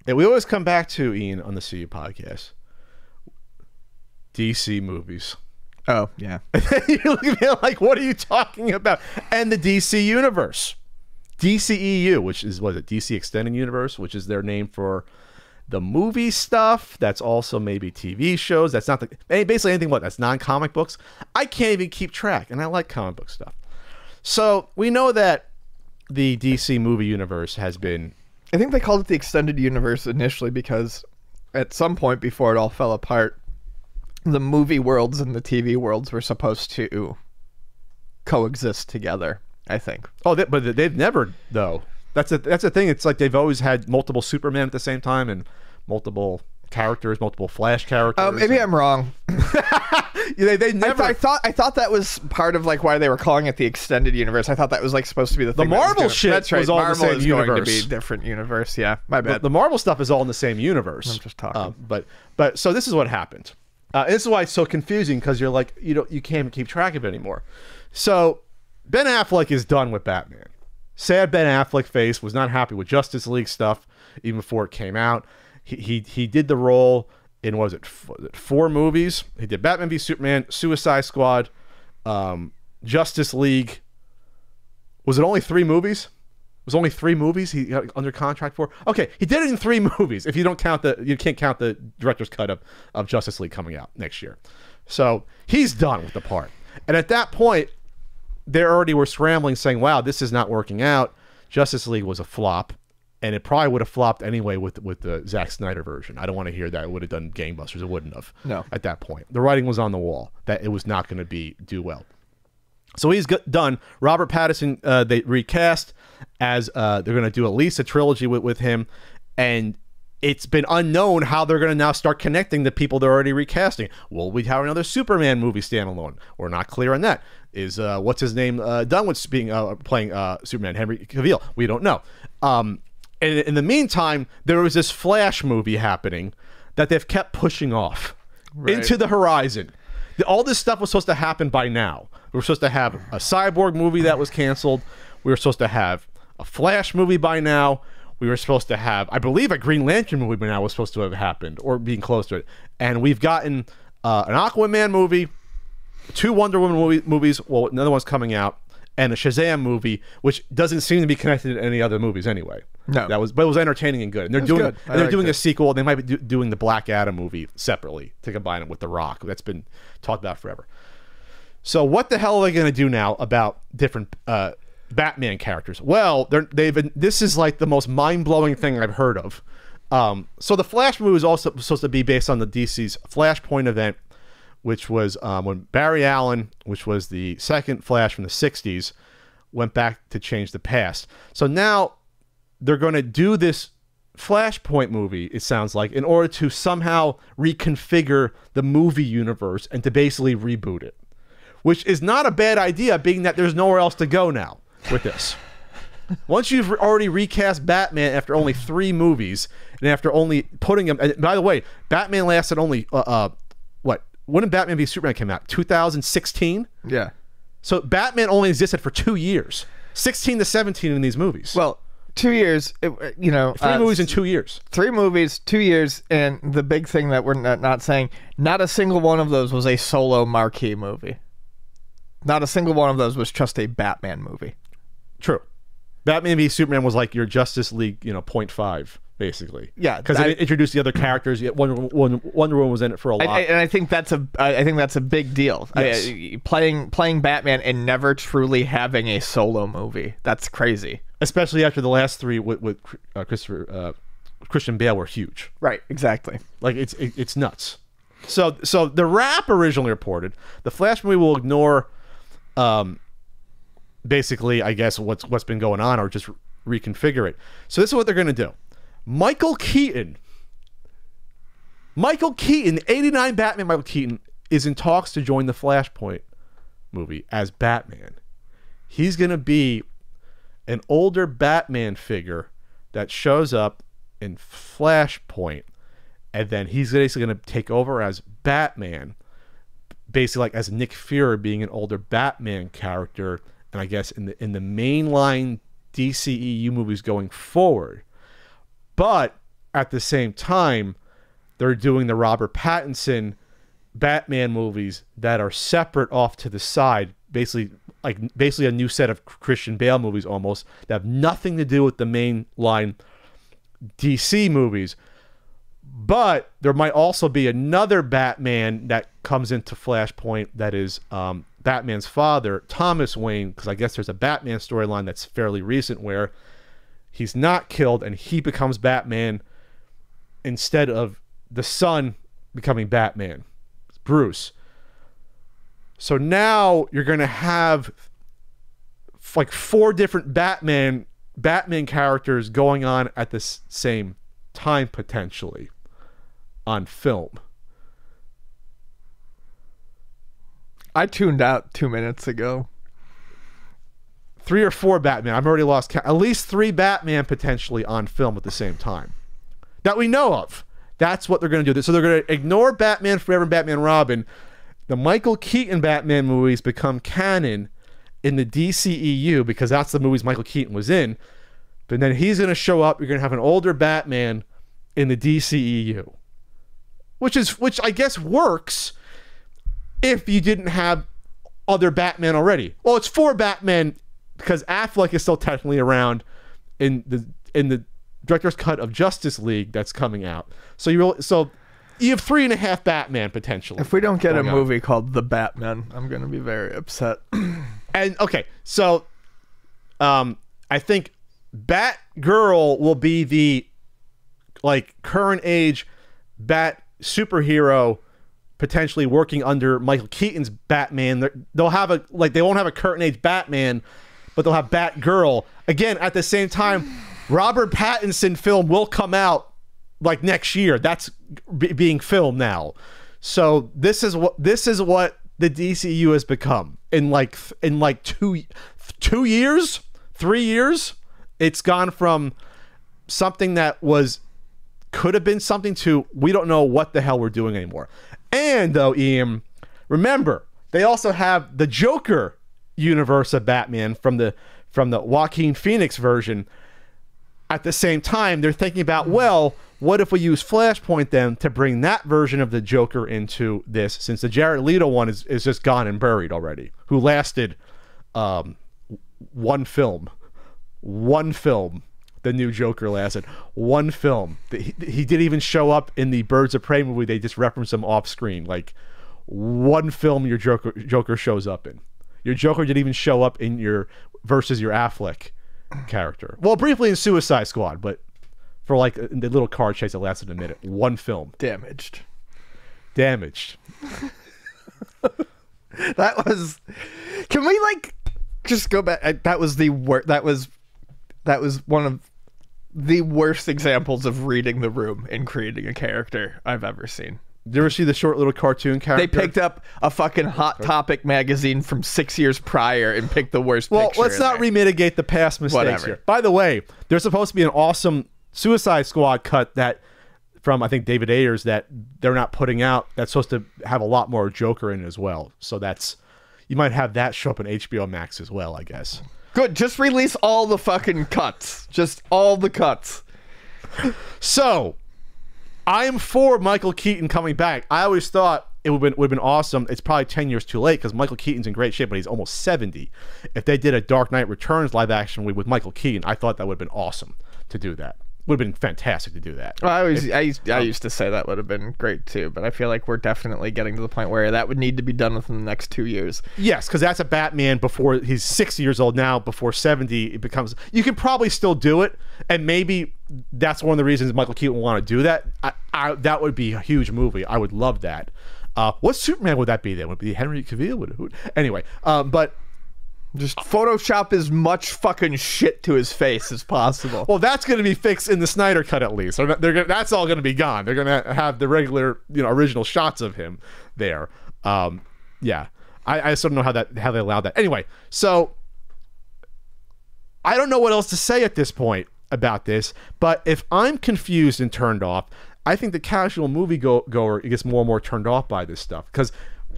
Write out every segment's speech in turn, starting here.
And we always come back to, Ian, on the CU podcast, DC movies. Oh, yeah. You look at me like, what are you talking about? And the DC universe. DCEU, which is, what is it, DC Extended Universe, which is their name for the movie stuff. That's also maybe TV shows. That's not basically anything that's non-comic books. I can't even keep track, and I like comic book stuff. So we know that the DC movie universe has been... I think they called it the Extended Universe initially because at some point before it all fell apart, the movie worlds and the TV worlds were supposed to coexist together, I think. Oh, but they've never, though. That's the thing. It's like they've always had multiple Superman at the same time and multiple characters, multiple Flash characters. Maybe I'm wrong. they never. I thought that was part of like why they were calling it the Extended Universe. I thought that was like supposed to be the thing. The Marvel shit that's right. was all Marvel the same is universe. Going to be a different universe. Yeah, my bad. The Marvel stuff is all in the same universe. I'm just talking. But so this is what happened. This is why it's so confusing, because you're like, you can't keep track of it anymore. So Ben Affleck is done with Batman. Sad Ben Affleck face, was not happy with Justice League stuff even before it came out. He did the role in, was it 4 movies? He did Batman v Superman, Suicide Squad, Justice League. Was it only 3 movies? It was only 3 movies he got under contract for? Okay, he did it in 3 movies. If you don't count you can't count the director's cut of Justice League coming out next year. So he's done with the part. And at that point, they already were scrambling, saying, wow, this is not working out. Justice League was a flop, and it probably would have flopped anyway with the Zack Snyder version. I don't want to hear that. It would have done gangbusters. It wouldn't have. No. At that point. The writing was on the wall that it was not going to do well. So he's done. Robert Pattinson, they recast as they're going to do at least a trilogy with him, and it's been unknown how they're going to now start connecting the people they're already recasting. Will we have another Superman movie standalone? We're not clear on that. Is what's his name done with playing Superman? Henry Cavill? We don't know. And in the meantime, there was this Flash movie happening that they've kept pushing off into the horizon. All this stuff was supposed to happen by now. We were supposed to have a Cyborg movie that was canceled. We were supposed to have a Flash movie by now. We were supposed to have, I believe, a Green Lantern movie by now was supposed to have happened, or being close to it. And we've gotten an Aquaman movie, 2 Wonder Woman movies, well, another one's coming out, and a Shazam movie, which doesn't seem to be connected to any other movies anyway. No. But it was entertaining and good. And they're doing a sequel. They might be doing the Black Adam movie separately to combine it with The Rock. That's been talked about forever. So what the hell are they going to do now about different Batman characters? Well, this is like the most mind-blowing thing I've heard of. So the Flash movie is also supposed to be based on the DC's Flashpoint event, which was when Barry Allen, which was the second Flash from the 60s, went back to change the past. So now they're going to do this Flashpoint movie, it sounds like, in order to somehow reconfigure the movie universe and to basically reboot it, which is not a bad idea, being that there's nowhere else to go now with this. Once you've already recast Batman after only 3 movies, and after only putting him... And by the way, Batman lasted only... When did Batman v Superman come out? 2016? Yeah. So Batman only existed for 2 years. 16 to 17 in these movies. Well, 2 years, 3 movies in 2 years. 3 movies, 2 years, and the big thing that we're not saying, not a single one of those was a solo marquee movie. Not a single one of those was just a Batman movie. True. Batman v Superman was like your Justice League, 0.5, basically. Yeah, because it introduced the other characters. Wonder Woman was in it for a lot, and I think that's a big deal. Yes. Playing Batman and never truly having a solo movie. That's crazy. Especially after the last 3 with Christian Bale were huge. Right. Exactly. Like it's nuts. So the Wrap originally reported the Flash movie will ignore, basically, I guess what's been going on, or just reconfigure it. So this is what they're going to do. Michael Keaton, 89 Batman Michael Keaton, is in talks to join the Flashpoint movie as Batman. He's going to be an older Batman figure that shows up in Flashpoint, and then he's basically going to take over as Batman, basically like as Nick Fury being an older Batman character, and I guess in the mainline DCEU movies going forward. But at the same time, they're doing the Robert Pattinson Batman movies that are separate off to the side, basically a new set of Christian Bale movies almost, that have nothing to do with the mainline DC movies. But there might also be another Batman that comes into Flashpoint that is Batman's father, Thomas Wayne, because I guess there's a Batman storyline that's fairly recent where he's not killed and he becomes Batman instead of the son becoming Batman, Bruce. So now you're going to have like 4 different Batman characters going on at the same time, potentially, on film. I tuned out 2 minutes ago. 3 or 4 Batman. I've already lost count. At least 3 Batman potentially on film at the same time that we know of. That's what they're going to do. So they're going to ignore Batman Forever and Batman Robin. The Michael Keaton Batman movies become canon in the DCEU because that's the movies Michael Keaton was in. But then he's going to show up. You're going to have an older Batman in the DCEU, which I guess works if you didn't have other Batman already. Well, it's 4 Batman because Affleck is still technically around in the director's cut of Justice League that's coming out. So you have 3.5 Batman potentially. If we don't get a movie called The Batman, I'm going to be very upset. And okay, so I think Batgirl will be the current age Bat superhero potentially working under Michael Keaton's Batman. They'll have they won't have a current age Batman, but they'll have Batgirl. Again, at the same time, Robert Pattinson film will come out next year. That's being filmed now. So this is what the DCU has become in 2 years, 3 years. It's gone from something that could have been something to we don't know what the hell we're doing anymore. And though, Ian, remember, they also have the Joker universe of Batman from the Joaquin Phoenix version. At the same time, they're thinking about, well, what if we use Flashpoint then to bring that version of the Joker into this, since the Jared Leto one is just gone and buried already, who lasted one film. The new Joker lasted one film. He didn't even show up in the Birds of Prey movie. They just referenced him off screen. One film your Joker shows up in. Your Joker didn't even show up in your Affleck character. Well, briefly in Suicide Squad, but for the little car chase that lasted a minute. One film. Damaged. That was. Can we just go back? That was the worst. That was one of the worst examples of reading the room and creating a character I've ever seen. Did you ever see the short little cartoon character? They picked up a fucking Hot Topic magazine from 6 years prior and picked the worst picture. Well, let's not remitigate the past mistakes here. By the way, there's supposed to be an awesome Suicide Squad cut that from, I think, David Ayers that they're not putting out. That's supposed to have a lot more Joker in it as well. So you might have that show up on HBO Max as well, I guess. Good. Just release all the fucking cuts. Just all the cuts. So, I am for Michael Keaton coming back. I always thought it would have been awesome. It's probably 10 years too late because Michael Keaton's in great shape, but he's almost 70. If they did a Dark Knight Returns live action with Michael Keaton, I thought that would have been awesome to do that. Would have been fantastic to do that. Well, I used to say that would have been great too, but I feel like we're definitely getting to the point where that would need to be done within the next 2 years. Yes, because that's a Batman before he's 60 years old now. Before 70, it becomes. You can probably still do it, and maybe that's one of the reasons Michael Keaton would want to do that. That would be a huge movie. I would love that. What Superman would that be then? Would it be Henry Cavill? Anyway, but. Just Photoshop as much fucking shit to his face as possible. Well, that's going to be fixed in the Snyder Cut at least. That's all going to be gone. They're going to have the regular, original shots of him there. Yeah, I just don't know how they allowed that. Anyway, so I don't know what else to say at this point about this. But if I'm confused and turned off, I think the casual moviegoer gets more and more turned off by this stuff because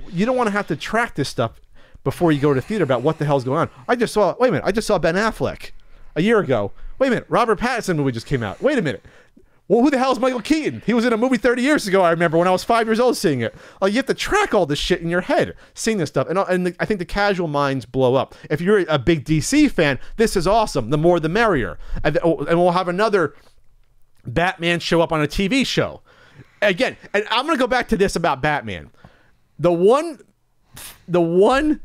you don't want to have to track this stuff before you go to the theater about what the hell's going on. I just saw Ben Affleck a year ago. Wait a minute, Robert Pattinson movie just came out. Wait a minute. Well, who the hell is Michael Keaton? He was in a movie 30 years ago, I remember, when I was 5 years old seeing it. Like, you have to track all this shit in your head, seeing this stuff. And I think the casual minds blow up. If you're a big DC fan, this is awesome. The more the merrier. And we'll have another Batman show up on a TV show. Again, and I'm going to go back to this about Batman. The one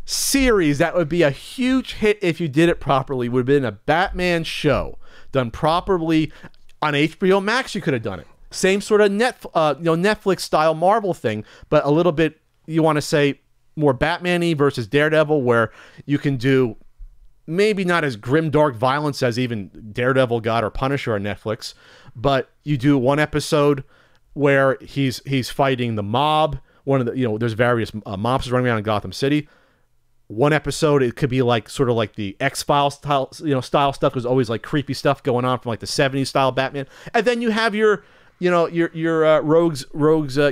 series that would be a huge hit if you did it properly would have been a Batman show done properly. On HBO Max, you could have done it. Same sort of Netflix style Marvel thing, but a little bit, you want to say, more Batman-y versus Daredevil, where you can do maybe not as grim, dark violence as even Daredevil got or Punisher on Netflix, but you do one episode where he's fighting the mob. One of the, there's various mobsters running around in Gotham City. One episode, it could be like sort of like the X-Files style, style stuff. There's always like creepy stuff going on from like the 70s style Batman. And then you have your rogues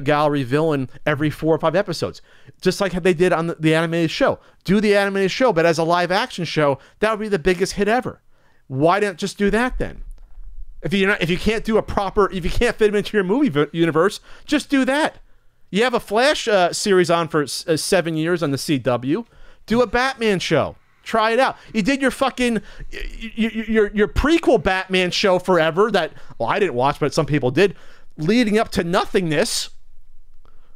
gallery villain every 4 or 5 episodes, just like how they did on the animated show. Do the animated show, but as a live action show, that would be the biggest hit ever. Why don't just do that then? If you can't do if you can't fit them into your movie universe, just do that. You have a Flash series on for 7 years on the CW. Do a Batman show. Try it out. You did your fucking your prequel Batman show forever that, well, I didn't watch, but some people did, leading up to nothingness.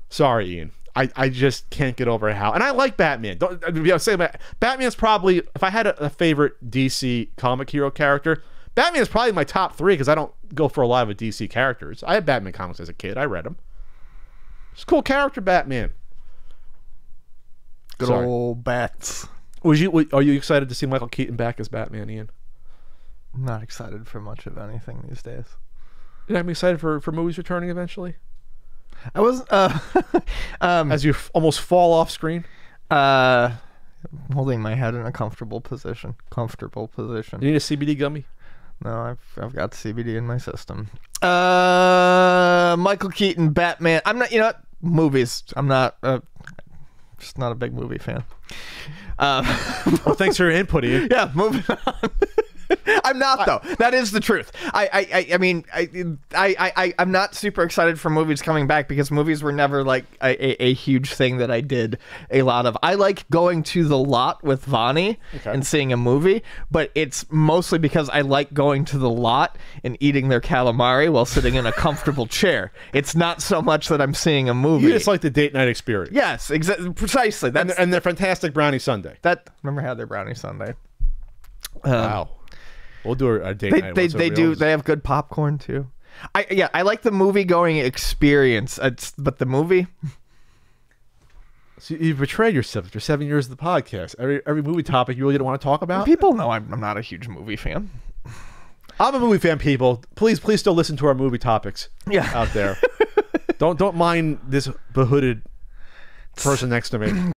Sorry, Ian. I just can't get over how. And I like Batman. Batman's probably, if I had a favorite DC comic hero character, Batman is probably my top 3 because I don't go for a lot of DC characters. I had Batman comics as a kid. I read them. It's a cool character, Batman. Good old bats. Are you excited to see Michael Keaton back as Batman, Ian? I'm not excited for much of anything these days. Yeah, I'm excited for movies returning eventually. I was as you almost fall off screen. Holding my head in a comfortable position. You need a CBD gummy? No, I've got CBD in my system. Michael Keaton, Batman. I'm not, movies. I'm not. Just not a big movie fan. Well, thanks for your input, Ian. Yeah, moving on. I'm not, though. That is the truth. I mean, I'm not super excited for movies coming back because movies were never like a huge thing that I did a lot of. I like going to the lot with Vani and seeing a movie, but it's mostly because I like going to the lot and eating their calamari while sitting in a comfortable chair. It's not so much that I'm seeing a movie. You just like the date night experience. Yes, precisely. And their fantastic brownie sundae. Remember how their brownie sundae. Wow. We'll do a date night. They have good popcorn too. I like the movie going experience. But the movie. So you've betrayed yourself after 7 years of the podcast. Every movie topic you really don't want to talk about. People know I'm not a huge movie fan. I'm a movie fan, people. Please still listen to our movie topics. Yeah. Out there. Don't mind this behooded person next to me.